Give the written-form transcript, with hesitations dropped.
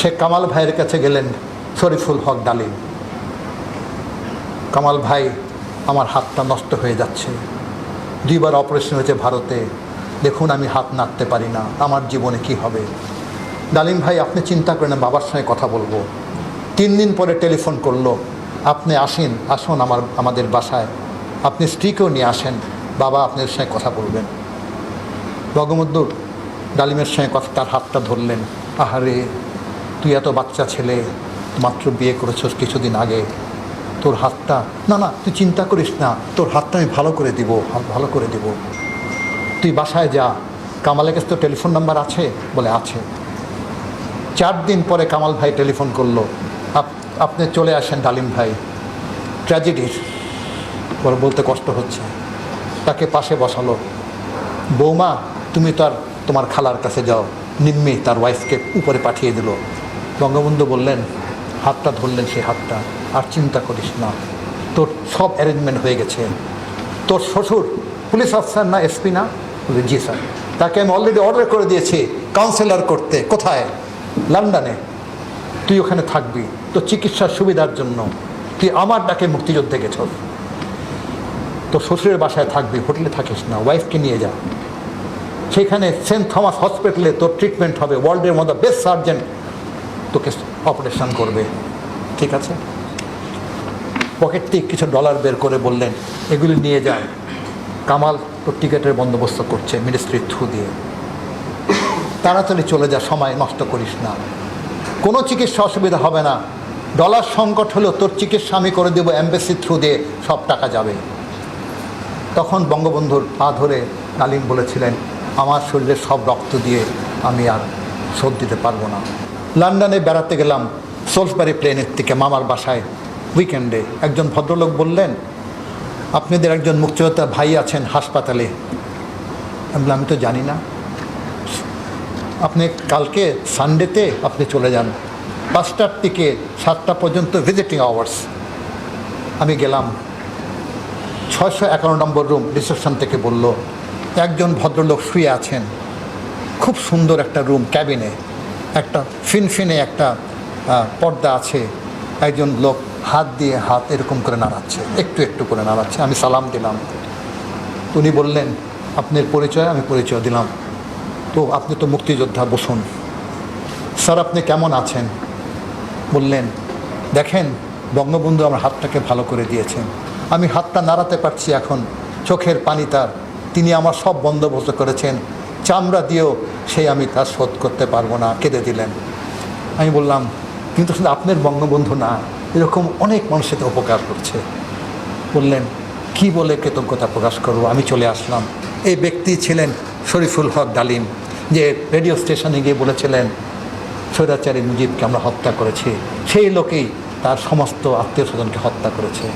সে কামাল ভাইয়ের কাছে গেলেন, শরীফুল হক ডালিম। কামাল ভাই, আমার হাতটা নষ্ট হয়ে যাচ্ছে, 2 বার অপারেশন হয়েছে ভারতে, দেখুন আমি হাত নাড়তে পারি না, আমার জীবনে কি হবে? ডালিম ভাই, আপনি চিন্তা করেন, বাবার সঙ্গে কথা বলবো। 3 দিন পরে টেলিফোন করলো, আপনি আসুন আমাদের বাসায়, আপনি স্ত্রীকেও নিয়ে আসেন, বাবা আপনার সঙ্গে কথা বলবেন। বঙ্গবন্ধু ডালিমের সঙ্গে কথা, তার হাতটা ধরলেন। আহারে, তুই এত বাচ্চা ছেলে, মাত্র বিয়ে করেছিস কিছুদিন আগে, তোর হাতটা, না তুই চিন্তা করিস না, তোর হাতটা আমি ভালো করে দিব। তুই বাসায় যা, কামালের কাছে তো টেলিফোন নাম্বার আছে? বলে আছে। 4 দিন পরে কামাল ভাই টেলিফোন করলো, আপনি চলে আসেন ডালিম ভাই, ট্র্যাজেডির বলতে কষ্ট হচ্ছে। তাকে পাশে বসালো। বৌমা, তুমি তোমার খালার কাছে যাও। নিম্মি তার ওয়াইফকে উপরে পাঠিয়ে দিল। বঙ্গবন্ধু বললেন, হাতটা ধরলেন, সেই হাতটা, আর চিন্তা করিস না, তোর সব অ্যারেঞ্জমেন্ট হয়ে গেছে। তোর শ্বশুর পুলিশ অফিসার না, এসপি না? বলে জি স্যার। তাকে আমি অলরেডি অর্ডার করে দিয়েছি কাউন্সিলর করতে। কোথায়? লন্ডনে। তুই ওখানে থাকবি, তোর চিকিৎসার সুবিধার জন্য। তুই আমার ডাকে মুক্তিযুদ্ধে গেছস, তোর শ্বশুরের বাসায় থাকবি, হোটেলে থাকিস না, ওয়াইফকে নিয়ে যা। সেখানে সেন্ট থমাস হসপিটালে তোর ট্রিটমেন্ট হবে, ওয়ার্ল্ডের মধ্যে বেস্ট সার্জন তোকে অপারেশন করবে, ঠিক আছে? পকেট থেকে কিছু ডলার বের করে বললেন, এগুলি নিয়ে যায়। কামাল তোর টিকিটের বন্দোবস্ত করছে মিনিস্ট্রির থ্রু দিয়ে, তাড়াতাড়ি চলে যা, সময় নষ্ট করিস না, কোনো চিকিৎসা অসুবিধা হবে না। ডলার সংকট হলেও তোর চিকিৎসা আমি করে দেবো, এমবেসির থ্রু দিয়ে সব টাকা যাবে। তখন বঙ্গবন্ধুর পা ধরে ডালিম বলেছিলেন, আমার শরীরে সব রক্ত দিয়ে আমি আর শোধ দিতে পারবো না। লন্ডনে বেড়াতে গেলাম সোলসবারি প্লেনের থেকে মামার বাসায় উইকেন্ডে। একজন ভদ্রলোক বললেন, আপনাদের একজন মুক্তিযোদ্ধা ভাই আছেন হাসপাতালে। আমি তো জানি না। আপনি কালকে সানডেতে আপনি চলে যান, 5টার থেকে 7টা পর্যন্ত ভিজিটিং আওয়ার্স। আমি গেলাম, 611 নম্বর রুম, রিসেপশন থেকে বলল, একজন ভদ্রলোক শুয়ে আছেন, খুব সুন্দর একটা রুম, ক্যাবিনে একটা ফিনফিনে একটা পর্দা আছে। একজন লোক হাত দিয়ে হাত এরকম করে নাড়াচ্ছে, একটু করে নাড়াচ্ছে। আমি সালাম দিলাম। উনি বললেন, আপনার পরিচয়? আমি পরিচয় দিলাম। তো আপনি তো মুক্তিযোদ্ধা, বসুন। স্যার আপনি কেমন আছেন? বললেন, দেখেন বঙ্গবন্ধু আমার হাতটাকে ভালো করে দিয়েছেন, আমি হাতটা নাড়াতে পারছি এখন, চোখের পানি তার, তিনি আমার সব বন্দোবস্ত করেছেন, চামড়া দিয়েও আমি তার শোধ করতে পারবো না। কেঁদে দিলেন। আমি বললাম, কিন্তু শুধু আপনার বঙ্গবন্ধু না, এরকম অনেক মানুষের তো উপকার করছে। বললেন, কি বলে কৃতজ্ঞতা প্রকাশ করবো? আমি চলে আসলাম। এই ব্যক্তি ছিলেন শরীফুল হক ডালিম, যে রেডিও স্টেশনে গিয়ে বলেছিলেন স্বৈরাচারী মুজিবকে আমরা হত্যা করেছি। সেই লোকেই তার সমস্ত আত্মীয় স্বজনকে হত্যা করেছে।